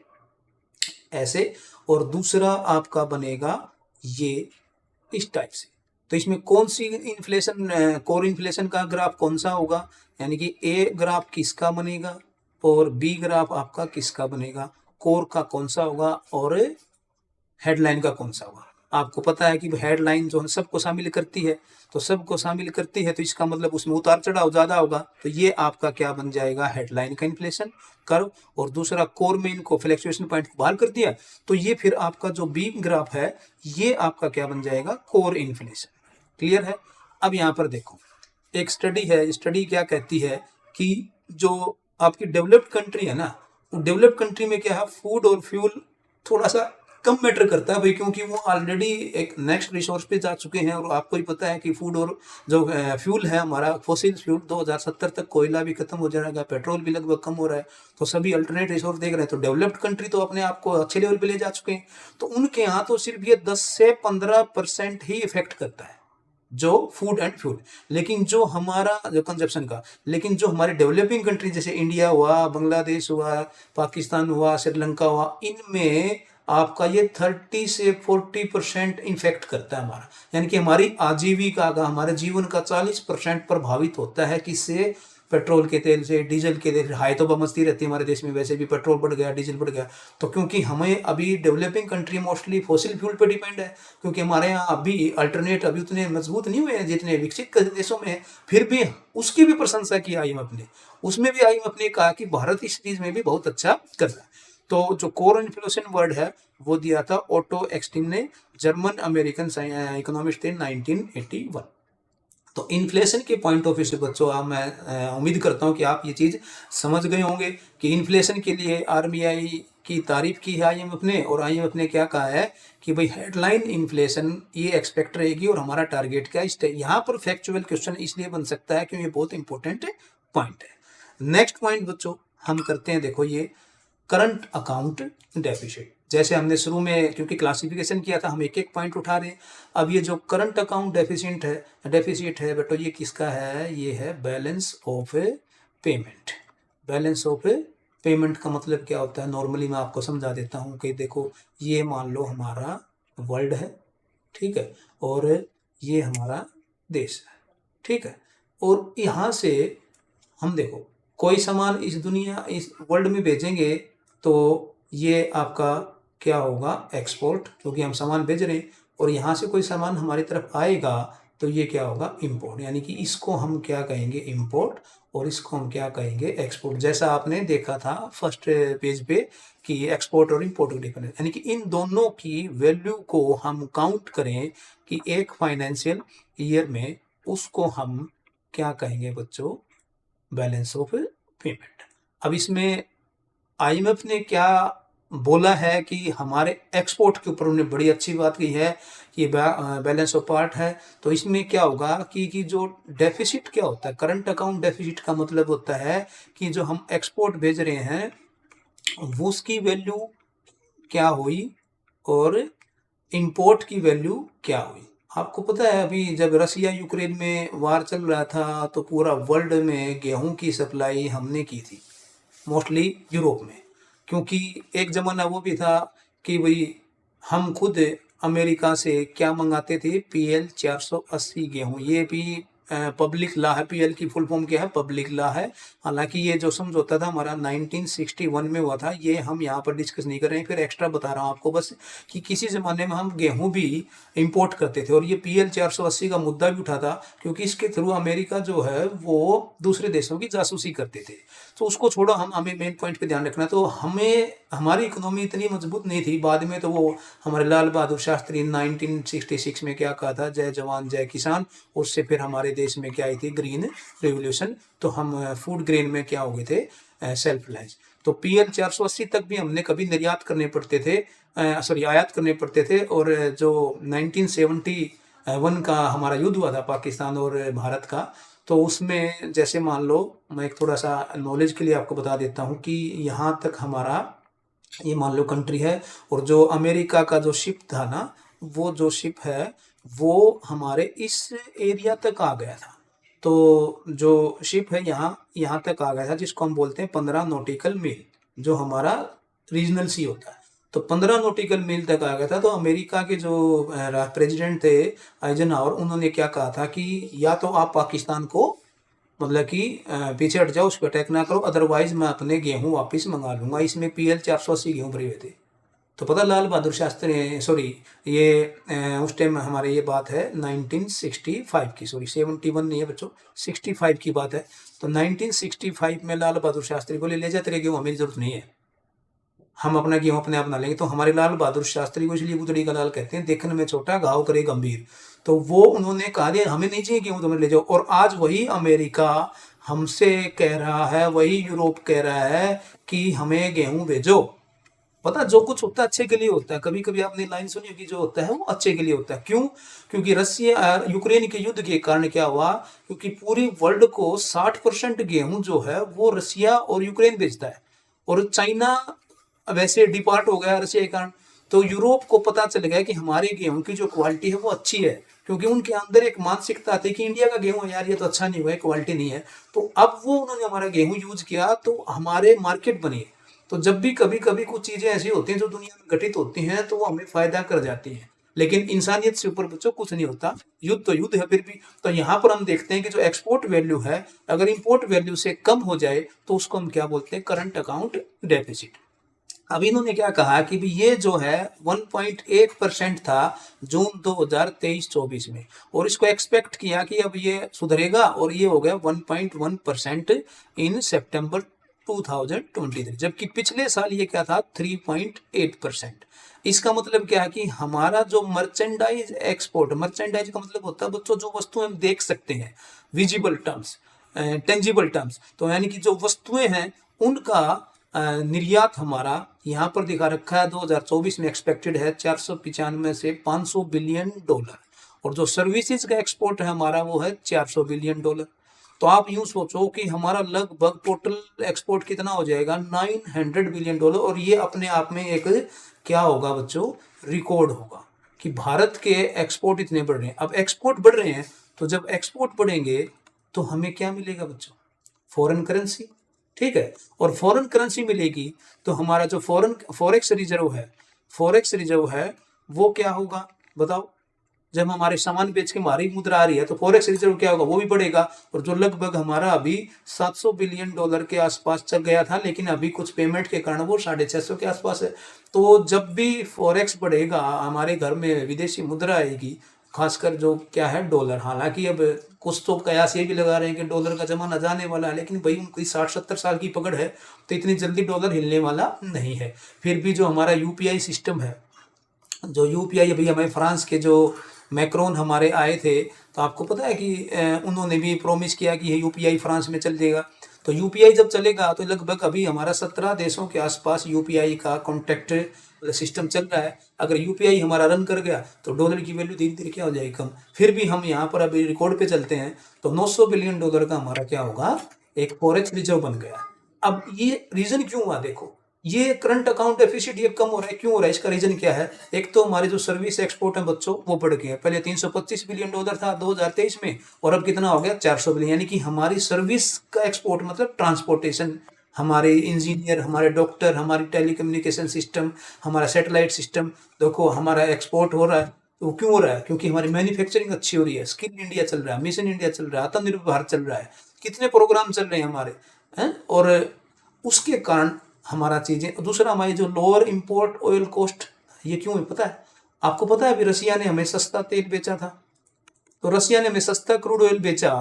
ऐसे, और दूसरा आपका बनेगा ये इस टाइप से. तो इसमें कौन सी इन्फ्लेशन, कोर इन्फ्लेशन का ग्राफ कौन सा होगा, यानी कि ए ग्राफ किसका बनेगा और बी ग्राफ आपका किसका बनेगा. कोर का कौन सा होगा और हेडलाइन का कौन सा होगा। आपको पता है कि हेडलाइन जो है सबको शामिल करती है, तो सबको शामिल करती है तो इसका मतलब उसमें उतार चढ़ाव ज़्यादा होगा, तो ये आपका क्या बन जाएगा, हेडलाइन का इन्फ्लेशन कर्व। और दूसरा कोर में इनको फ्लैक्चुएशन पॉइंट को बाहर कर दिया, तो ये फिर आपका जो बीम ग्राफ है ये आपका क्या बन जाएगा, कोर इन्फ्लेशन। क्लियर है। अब यहाँ पर देखो एक स्टडी है, स्टडी क्या कहती है कि जो आपकी डेवलप्ड कंट्री है ना, डेवलप्ड कंट्री में क्या है, फूड और फ्यूल थोड़ा सा कम मैटर करता है भाई, क्योंकि वो ऑलरेडी एक नेक्स्ट रिसोर्स पे जा चुके हैं। और आपको ही पता है कि फूड और जो फ्यूल है हमारा फॉसिल फ्यूल 2070 तक कोयला भी खत्म हो जाएगा, पेट्रोल भी लगभग कम हो रहा है, तो सभी अल्टरनेट रिसोर्स देख रहे हैं। तो डेवलप्ड कंट्री तो अपने आप को अच्छे लेवल पे ले जा चुके हैं, तो उनके यहाँ तो सिर्फ ये 10 से 15% ही इफेक्ट करता है जो फूड एंड फ्यूल। लेकिन जो हमारा जो कंजप्शन का, लेकिन जो हमारे डेवलपिंग कंट्री जैसे इंडिया हुआ, बांग्लादेश हुआ, पाकिस्तान हुआ, श्रीलंका हुआ, इनमें आपका ये 30 से 40% इन्फेक्ट करता है हमारा, यानी कि हमारी आजीविका का, हमारे जीवन का 40% प्रभावित होता है किससे, पेट्रोल के तेल से, डीजल के तेल। हाई तो बमस्ती रहती है हमारे देश में, वैसे भी पेट्रोल बढ़ गया, डीजल बढ़ गया, तो क्योंकि हमें अभी developing country mostly fossil fuel पे डिपेंड है, क्योंकि हमारे यहाँ अभी अल्टरनेट अभी उतने मजबूत नहीं हुए हैं जितने विकसित देशों में। फिर भी उसकी भी प्रशंसा की IMF ने, उसमें भी IMF ने कहा कि भारत इस चीज में भी बहुत अच्छा कर रहा है। तो जो कोर इन्फ्लेशन वर्ड है वो दिया था ओटो एक्सटिन ने, जर्मन अमेरिकन इकोनॉमिस्ट थे 1981। तो इन्फ्लेशन के पॉइंट ऑफ व्यू से बच्चों आप, मैं उम्मीद करता हूं कि आप ये चीज़ समझ गए होंगे कि इन्फ्लेशन के लिए RBI की तारीफ की है IMF ने, और IMF ने क्या कहा है कि भाई हेडलाइन इन्फ्लेशन ये एक्सपेक्ट रहेगी और हमारा टारगेट क्या है। यहाँ पर फैक्चुअल क्वेश्चन इसलिए बन सकता है क्योंकि ये बहुत इंपॉर्टेंट पॉइंट है। नेक्स्ट पॉइंट बच्चों हम करते हैं, देखो ये करंट अकाउंट डेफिसिट। जैसे हमने शुरू में क्योंकि क्लासिफिकेशन किया था, हम एक एक पॉइंट उठा रहे हैं। अब ये जो करंट अकाउंट डेफिसिट है बेटो, ये किसका है, ये है balance of payment. Balance of payment का मतलब क्या होता है, नॉर्मली मैं आपको समझा देता हूँ कि देखो ये मान लो हमारा वर्ल्ड है, ठीक है, और ये हमारा देश है, ठीक है। और यहाँ से हम देखो कोई सामान इस दुनिया, इस वर्ल्ड में भेजेंगे तो ये आपका क्या होगा, एक्सपोर्ट, क्योंकि हम सामान भेज रहे हैं। और यहाँ से कोई सामान हमारी तरफ आएगा तो ये क्या होगा, इंपोर्ट, यानी कि इसको हम क्या कहेंगे, इंपोर्ट, और इसको हम क्या कहेंगे, एक्सपोर्ट। जैसा आपने देखा था फर्स्ट पेज पे कि एक्सपोर्ट और इंपोर्ट का डिफरेंस, यानी कि इन दोनों की वैल्यू को हम काउंट करें कि एक फाइनेंशियल ईयर में, उसको हम क्या कहेंगे बच्चों, बैलेंस ऑफ पेमेंट। अब इसमें IMF ने क्या बोला है कि हमारे एक्सपोर्ट के ऊपर उन्होंने बड़ी अच्छी बात की है कि बैलेंस ऑफ पार्ट है। तो इसमें क्या होगा कि जो डेफिसिट क्या होता है, करंट अकाउंट डेफिसिट का मतलब होता है कि जो हम एक्सपोर्ट भेज रहे हैं वो उसकी वैल्यू क्या हुई और इंपोर्ट की वैल्यू क्या हुई। आपको पता है अभी जब रसिया यूक्रेन में वार चल रहा था तो पूरा वर्ल्ड में गेहूं की सप्लाई हमने की थी, मोस्टली यूरोप में, क्योंकि एक ज़माना वो भी था कि भाई हम खुद अमेरिका से क्या मंगाते थे, PL 480 गेहूँ। ये भी पब्लिक लॉ है, PL की फुल फॉर्म क्या है, पब्लिक लॉ है। हालांकि ये जो समझौता था हमारा 1961 में हुआ था, ये हम यहाँ पर डिस्कस नहीं कर रहे हैं, फिर एक्स्ट्रा बता रहा हूँ आपको बस कि किसी ज़माने में हम गेहूँ भी इंपोर्ट करते थे। और ये PL 480 का मुद्दा भी उठा था क्योंकि इसके थ्रू अमेरिका जो है वो दूसरे देशों की जासूसी करते थे। तो उसको छोड़ो, हमें मेन पॉइंट पे ध्यान रखना। तो हमें हमारी इकोनॉमी इतनी मजबूत नहीं थी, बाद में तो वो हमारे लाल बहादुर शास्त्री 1966 में क्या कहा था, जय जवान जय किसान। उससे फिर हमारे देश में क्या आई थी, ग्रीन रेवोल्यूशन। तो हम फूड ग्रेन में क्या हो गए थे, सेल्फ रिलायंस। तो PL 480 तक भी हमने कभी निर्यात करने पड़ते थे, आयात करने पड़ते थे। और जो 1971 का हमारा युद्ध हुआ था पाकिस्तान और भारत का, तो उसमें जैसे मान लो, मैं एक थोड़ा सा नॉलेज के लिए आपको बता देता हूँ कि यहाँ तक हमारा ये मान लो कंट्री है, और जो अमेरिका का जो शिप था ना, वो जो शिप है वो हमारे इस एरिया तक आ गया था। तो जो शिप है यहाँ तक आ गया था, जिसको हम बोलते हैं 15 नॉटिकल मील, जो हमारा रीजनल सी होता है। तो 15 नॉटिकल मील तक आ गया था। तो अमेरिका के जो प्रेसिडेंट थे आइजनहावर, उन्होंने क्या कहा था कि या तो आप पाकिस्तान को मतलब कि पीछे हट जाओ, उस पर अटैक ना करो, अदरवाइज मैं अपने गेहूं वापस मंगा लूंगा। इसमें PL 480 गेहूं भरे हुए थे। तो पता लाल बहादुर शास्त्री, सॉरी, ये उस टाइम हमारे ये बात है 1965 की, सॉरी 71 नहीं है बच्चों, 65 की बात है। तो 1965 में लाल बहादुर शास्त्री बोले ले जा तेरे गेहूं, हमें जरूरत नहीं है, हम अपना गेहूं अपने आप बना लेंगे। तो हमारे लाल बहादुर शास्त्री को इसलिए गुदड़ी का लाल कहते हैं, देखने में छोटा घाव करे गंभीर। तो वो उन्होंने कहा दिया हमें नहीं चाहिए गेहूं, तुम्हें ले जाओ। और आज वही अमेरिका हमसे कह रहा है, वही यूरोप कह रहा है कि हमें गेहूं भेजो। पता जो कुछ होता है अच्छे के लिए होता है। कभी कभी आपने लाइन सुनी होगी, जो होता है वो अच्छे के लिए होता है। क्यों? क्योंकि रसिया यूक्रेन के युद्ध के कारण क्या हुआ, क्योंकि पूरी वर्ल्ड को 60% गेहूं जो है वो रसिया और यूक्रेन बेचता है, और चाइना वैसे डिपार्ट हो गया रसिया के कारण। तो यूरोप को पता चल गया कि हमारे गेहूं की जो क्वालिटी है वो अच्छी है, क्योंकि उनके अंदर एक मानसिकता थी कि इंडिया का गेहूं यार ये तो अच्छा नहीं हुआ है, क्वालिटी नहीं है। तो अब वो उन्होंने हमारा गेहूं यूज किया, तो हमारे मार्केट बनी। तो जब भी कभी कभी कुछ चीजें ऐसी होती हैं जो दुनिया में घटित होती हैं, तो वो हमें फायदा कर जाती हैं। लेकिन इंसानियत से ऊपर बच्चों कुछ नहीं होता। युद्ध तो युद्ध है फिर भी। तो यहाँ पर हम देखते हैं कि जो एक्सपोर्ट वैल्यू है, अगर इंपोर्ट वैल्यू से कम हो जाए तो उसको हम क्या बोलते हैं, करंट अकाउंट डेफिसिट। अब इन्होंने क्या कहा कि भी ये जो है 1.8% था जून 2023-24 में, और इसको एक्सपेक्ट किया कि अब ये सुधरेगा, और ये हो गया 1.1% इन सितंबर 2023, जबकि पिछले साल ये क्या था 3.8%। इसका मतलब क्या है कि हमारा जो मर्चेंडाइज एक्सपोर्ट, मर्चेंडाइज का मतलब होता है बच्चों जो वस्तुएं हम देख सकते हैं, विजिबल टर्म्स, टेंजिबल टर्म्स, तो यानी कि जो वस्तुएं हैं उनका निर्यात हमारा यहाँ पर दिखा रखा है 2024 में एक्सपेक्टेड है 495 से 500 बिलियन डॉलर, और जो सर्विसेज का एक्सपोर्ट है हमारा वो है 400 बिलियन डॉलर। तो आप यूं सोचो कि हमारा लगभग टोटल एक्सपोर्ट कितना हो जाएगा, 900 बिलियन डॉलर। और ये अपने आप में एक क्या होगा बच्चों, रिकॉर्ड होगा कि भारत के एक्सपोर्ट इतने बढ़ रहे हैं। अब एक्सपोर्ट बढ़ रहे हैं, तो जब एक्सपोर्ट बढ़ेंगे तो हमें क्या मिलेगा बच्चों, फॉरेन करेंसी। ठीक है, और फॉरेन करेंसी मिलेगी तो हमारा जो फॉरेक्स रिजर्व है, फॉरेक्स रिजर्व है वो क्या होगा बताओ। जब हमारे सामान बेच के हमारी मुद्रा आ रही है तो फॉरेक्स रिजर्व क्या होगा, वो भी बढ़ेगा। और जो लगभग हमारा अभी 700 बिलियन डॉलर के आसपास चल गया था, लेकिन अभी कुछ पेमेंट के कारण वो 650 के आसपास है। तो जब भी फॉरेक्स बढ़ेगा, हमारे घर में विदेशी मुद्रा आएगी, खासकर जो क्या है डॉलर। हालांकि अब कुछ तो कयास ये भी लगा रहे हैं कि डॉलर का जमाना जाने वाला है, लेकिन भाई उनकी 60-70 साल की पकड़ है, तो इतनी जल्दी डॉलर हिलने वाला नहीं है। फिर भी जो हमारा यूपीआई सिस्टम है, जो यूपीआई, अभी हमें फ्रांस के जो मैक्रोन हमारे आए थे, तो आपको पता है कि उन्होंने भी प्रॉमिस किया कि ये यूपीआई फ्रांस में चल जाएगा। तो यूपीआई जब चलेगा तो लगभग अभी हमारा 17 देशों के आसपास यूपीआई का कॉन्टैक्ट सिस्टम चल रहा है। अगर यूपीआई हमारा रन कर गया तो डॉलर की वैल्यू धीरे धीरे क्या हो जाएगी, कम। फिर भी हम यहाँ पर अभी रिकॉर्ड पे चलते हैं, तो 900 बिलियन डॉलर का हमारा क्या होगा, एक फॉरेक्स रिजर्व बन गया। अब ये रीजन क्यों हुआ देखो, ये करंट अकाउंट डेफिसिट ये कम हो रहा है, क्यों हो रहा है, इसका रीजन क्या है। एक तो हमारे जो सर्विस एक्सपोर्ट है बच्चों वो बढ़ गया, पहले 325 बिलियन डॉलर था 2023 में, और अब कितना हो गया 400 बिलियन। यानी कि हमारी सर्विस का एक्सपोर्ट मतलब ट्रांसपोर्टेशन, हमारे इंजीनियर, हमारे डॉक्टर, हमारी टेलीकम्युनिकेशन सिस्टम, हमारा सैटेलाइट सिस्टम, देखो हमारा एक्सपोर्ट हो रहा है। तो क्यों हो रहा है, क्योंकि हमारी मैन्युफैक्चरिंग अच्छी हो रही है, स्किल इंडिया चल रहा है, मिशन इंडिया चल रहा है, आत्मनिर्भर भारत चल रहा है, कितने प्रोग्राम चल रहे हैं हमारे हैं। और उसके कारण हमारा चीज़ें, दूसरा हमारी जो लोअर इंपोर्ट ऑयल कॉस्ट, ये क्यों है पता है आपको, पता है अभी रसिया ने हमें सस्ता तेल बेचा था, तो रसिया ने हमें सस्ता क्रूड ऑयल बेचा,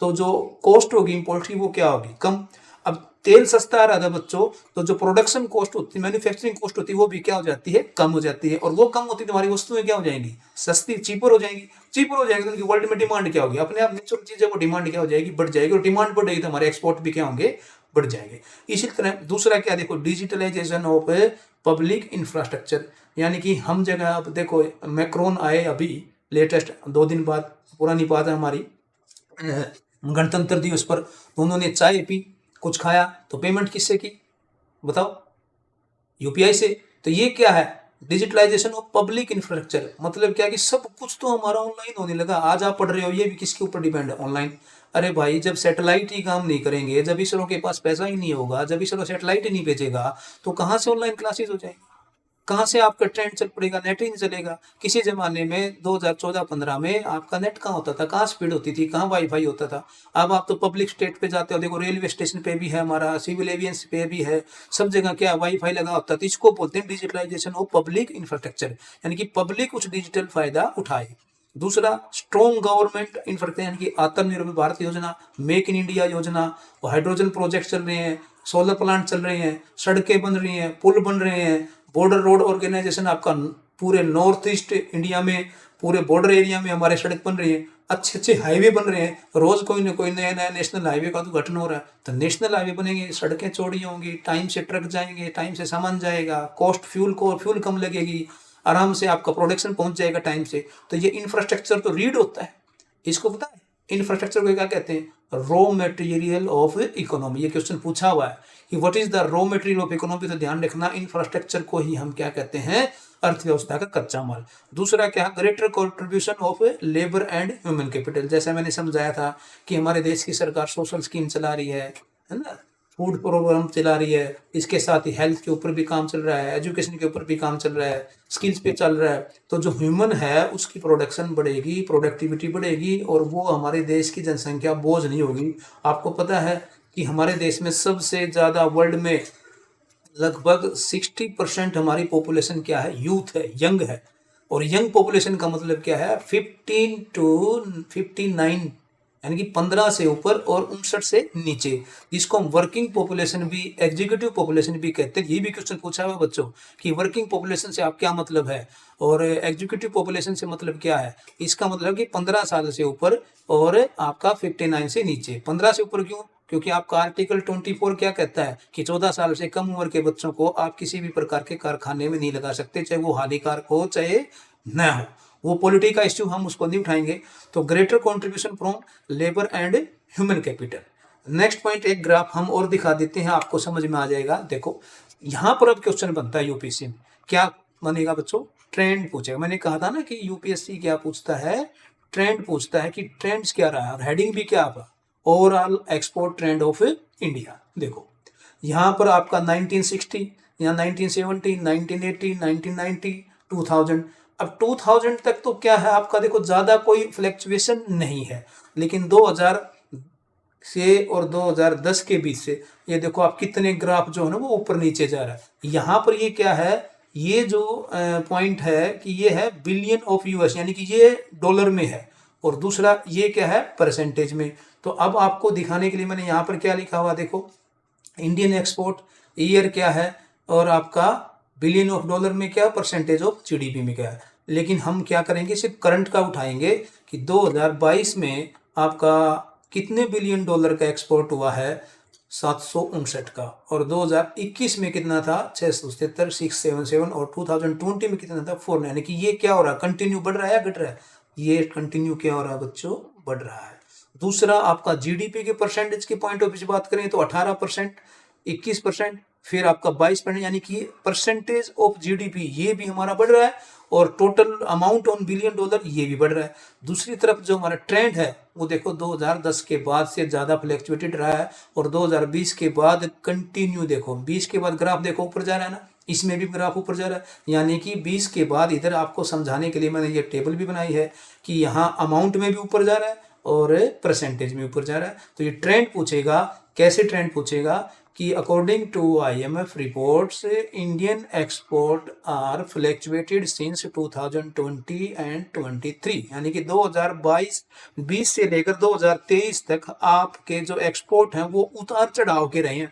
तो जो कॉस्ट होगी इंपोर्ट की वो क्या होगी, कम। अब तेल सस्ता आ रहा था बच्चों, तो जो प्रोडक्शन कॉस्ट होती है, मैन्युफैक्चरिंग कॉस्ट होती है, वो भी क्या हो जाती है, कम हो जाती है। और वो कम होती है तो हमारी वस्तुएं क्या हो जाएंगी, सस्ती, चीपर हो जाएंगी। चीपर हो जाएगी तो उनकी वर्ल्ड में डिमांड क्या होगी, अपने आप नेचुरल चीज है वो डिमांड क्या हो जाएगी, बढ़ जाएगी। और डिमांड बढ़ेगी तो हमारे एक्सपोर्ट भी क्या होंगे, बढ़ जाएंगे। इसी तरह दूसरा क्या देखो, डिजिटलाइजेशन ऑफ पब्लिक इंफ्रास्ट्रक्चर, यानी कि हम जगह, अब देखो मैक्रोन आए अभी लेटेस्ट 2 दिन बाद, पुरानी बात है हमारी, गणतंत्र दिवस पर, तो उन्होंने चाय पी, कुछ खाया, तो पेमेंट किससे की बताओ, यूपीआई से। तो ये क्या है, डिजिटलाइजेशन ऑफ पब्लिक इंफ्रास्ट्रक्चर, मतलब क्या कि सब कुछ तो हमारा ऑनलाइन होने लगा। आज आप पढ़ रहे हो, ये भी किसके ऊपर डिपेंड है, ऑनलाइन। अरे भाई जब सैटेलाइट ही काम नहीं करेंगे, जब इसरो के पास पैसा ही नहीं होगा, जब इसरो सैटेलाइट ही नहीं भेजेगा, तो कहाँ से ऑनलाइन क्लासेस हो जाएंगी। कहाँ से आपका ट्रेंड चल पड़ेगा, नेट ही नहीं चलेगा। किसी जमाने में 2014-15 में आपका नेट कहाँ होता था, कहाँ स्पीड होती थी, कहाँ वाईफाई होता था। अब आप तो पब्लिक स्टेट पे जाते हो, देखो रेलवे स्टेशन पे भी है हमारा, सिविल एवियंस पे भी है, सब जगह क्या वाईफाई लगा होता है। तो इसको बोलते हैं डिजिटलाइजेशन ऑफ पब्लिक इंफ्रास्ट्रक्चर, यानी कि पब्लिक कुछ डिजिटल फायदा उठाए। दूसरा, स्ट्रॉन्ग गवर्नमेंट इंफ्रास्ट्रक्चर, यानी कि आत्मनिर्भर भारत योजना, मेक इन इंडिया योजना, हाइड्रोजन प्रोजेक्ट चल रहे हैं, सोलर प्लांट चल रहे हैं, सड़कें बन रही हैं, पुल बन रहे हैं, बॉर्डर रोड ऑर्गेनाइजेशन आपका पूरे नॉर्थ ईस्ट इंडिया में, पूरे बॉर्डर एरिया में हमारे सड़क बन रही है, अच्छे अच्छे हाईवे बन रहे हैं, रोज कोई ना कोई नया नया नेशनल हाईवे का उद्घाटन हो रहा है। तो नेशनल हाईवे बनेंगे, सड़कें चौड़ी होंगी, टाइम से ट्रक जाएंगे, टाइम से सामान जाएगा, कॉस्ट फ्यूल कम लगेगी, आराम से आपका प्रोडक्शन पहुंच जाएगा टाइम से। तो ये इंफ्रास्ट्रक्चर तो रीड होता है, इसको पता है इंफ्रास्ट्रक्चर को क्या कहते हैं, रॉ मटेरियल ऑफ इकोनॉमी। ये क्वेश्चन पूछा हुआ है कि what is the raw material of economy. तो ध्यान रखना, इंफ्रास्ट्रक्चर को ही हम क्या कहते हैं, अर्थव्यवस्था का कच्चा माल। दूसरा क्या, greater contribution of labour and human capital. जैसा मैंने समझाया था कि हमारे देश की सरकार सोशल स्कीम चला रही है ना, फूड प्रोग्राम चला रही है, इसके साथ ही हेल्थ के ऊपर भी काम चल रहा है, एजुकेशन के ऊपर भी काम चल रहा है, स्किल्स पे चल रहा है। तो जो ह्यूमन है उसकी प्रोडक्शन बढ़ेगी, प्रोडक्टिविटी बढ़ेगी, और वो हमारे देश की जनसंख्या बोझ नहीं होगी। आपको पता है कि हमारे देश में सबसे ज़्यादा वर्ल्ड में लगभग 60% हमारी पॉपुलेशन क्या है, यूथ है, यंग है। और यंग पॉपुलेशन का मतलब क्या है, 15 to 59, यानी कि 15 से ऊपर और 59 से नीचे, जिसको हम वर्किंग पॉपुलेशन भी, एग्जीक्यूटिव पॉपुलेशन भी कहते हैं। ये भी क्वेश्चन पूछा हुआ बच्चों कि वर्किंग पॉपुलेशन से आप क्या मतलब है और एग्जीक्यूटिव पॉपुलेशन से मतलब क्या है। इसका मतलब कि 15 साल से ऊपर और आपका 59 से नीचे। 15 से ऊपर क्यों, क्योंकि आपका आर्टिकल 24 क्या कहता है कि 14 साल से कम उम्र के बच्चों को आप किसी भी प्रकार के कारखाने में नहीं लगा सकते, चाहे वो हानिकारक हो चाहे न हो। वो पॉलिटी का इश्यू हम उसको नहीं उठाएंगे। तो greater contribution from labour and human capital. Next point, एक ग्राफ हम और दिखा देते हैं, आपको समझ में आ जाएगा। देखो यहाँ पर अब क्वेश्चन बनता है यूपीएससी में, क्या बनेगा बच्चों, ट्रेंड पूछेगा। मैंने कहा था ना कि यूपीएससी क्या पूछता है, ट्रेंड पूछता है कि ट्रेंड्स क्या रहा है, और हेडिंग भी क्या आपका, overall export trend of India. देखो यहाँ पर आपका 1960, यहाँ 1970, 1980, 1990, 2000। अब 2000 तक तो क्या है आपका, देखो ज़्यादा कोई फ्लैक्चुएशन नहीं है, लेकिन 2000 से और 2010 के बीच से ये देखो आप कितने ग्राफ जो है ना वो ऊपर नीचे जा रहा है। यहाँ पर ये क्या है, ये जो पॉइंट है कि ये है बिलियन ऑफ यूएस, यानी कि ये डॉलर में है, और दूसरा ये क्या है, परसेंटेज में। तो अब आपको दिखाने के लिए मैंने यहाँ पर क्या लिखा हुआ, देखो इंडियन एक्सपोर्ट ईयर क्या है, और आपका बिलियन ऑफ डॉलर में क्या, परसेंटेज ऑफ जीडीपी में क्या है। लेकिन हम क्या करेंगे, सिर्फ करंट का उठाएंगे कि 2022 में आपका कितने बिलियन डॉलर का एक्सपोर्ट हुआ है, 759 का, और 2021 में कितना था, 677, 677, और 2020 में कितना था, 4। यानी कि ये क्या हो रहा है, कंटिन्यू बढ़ रहा है या घट रहा है, ये कंटिन्यू क्या हो रहा है बच्चों, बढ़ रहा है। दूसरा आपका जीडीपी के परसेंटेज के पॉइंट ऑफ व्यू से बात करें तो 18%, 21%, फिर आपका 22%, यानी कि परसेंटेज ऑफ जीडीपी ये भी हमारा बढ़ रहा है, और total amount on billion dollar ये भी बढ़ रहा है। दूसरी तरफ जो हमारा ट्रेंड है वो देखो 2010 के बाद से ज़्यादा फ्लैक्चुएटेड रहा है, और 2020 के बाद कंटिन्यू, देखो 20 के बाद ग्राफ देखो ऊपर जा रहा है ना, इसमें भी ग्राफ ऊपर जा रहा है। यानी कि 20 के बाद इधर आपको समझाने के लिए मैंने ये टेबल भी बनाई है कि यहाँ अमाउंट में भी ऊपर जा रहा है और परसेंटेज में ऊपर जा रहा है। तो ये ट्रेंड पूछेगा, कैसे ट्रेंड पूछेगा कि according to IMF reports Indian export are fluctuated since 2020 and 23, यानी कि 2022 से लेकर 2023 तक आपके जो एक्सपोर्ट हैं वो उतार चढ़ाव के रहे हैं।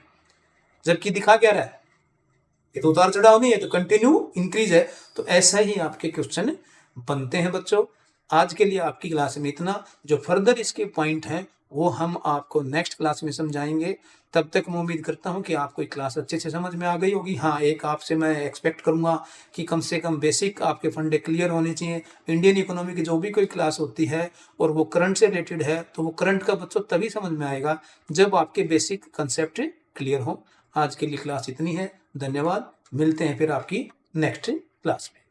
जबकि दिखा क्या रहा है, ये तो उतार चढ़ाव नहीं है, तो कंटिन्यू इंक्रीज है। तो ऐसा ही आपके क्वेश्चन बनते हैं बच्चों। आज के लिए आपकी क्लास में इतना, जो फर्दर इसके पॉइंट हैं वो हम आपको नेक्स्ट क्लास में समझाएंगे। तब तक मैं उम्मीद करता हूँ कि आपको ये क्लास अच्छे से समझ में आ गई होगी। हाँ, एक आपसे मैं एक्सपेक्ट करूँगा कि कम से कम बेसिक आपके फंडे क्लियर होने चाहिए। इंडियन इकोनॉमी की जो भी कोई क्लास होती है और वो करंट से रिलेटेड है, तो वो करंट का बच्चों तभी समझ में आएगा जब आपके बेसिक कंसेप्ट क्लियर हो। आज के लिए क्लास इतनी है, धन्यवाद। मिलते हैं फिर आपकी नेक्स्ट क्लास में।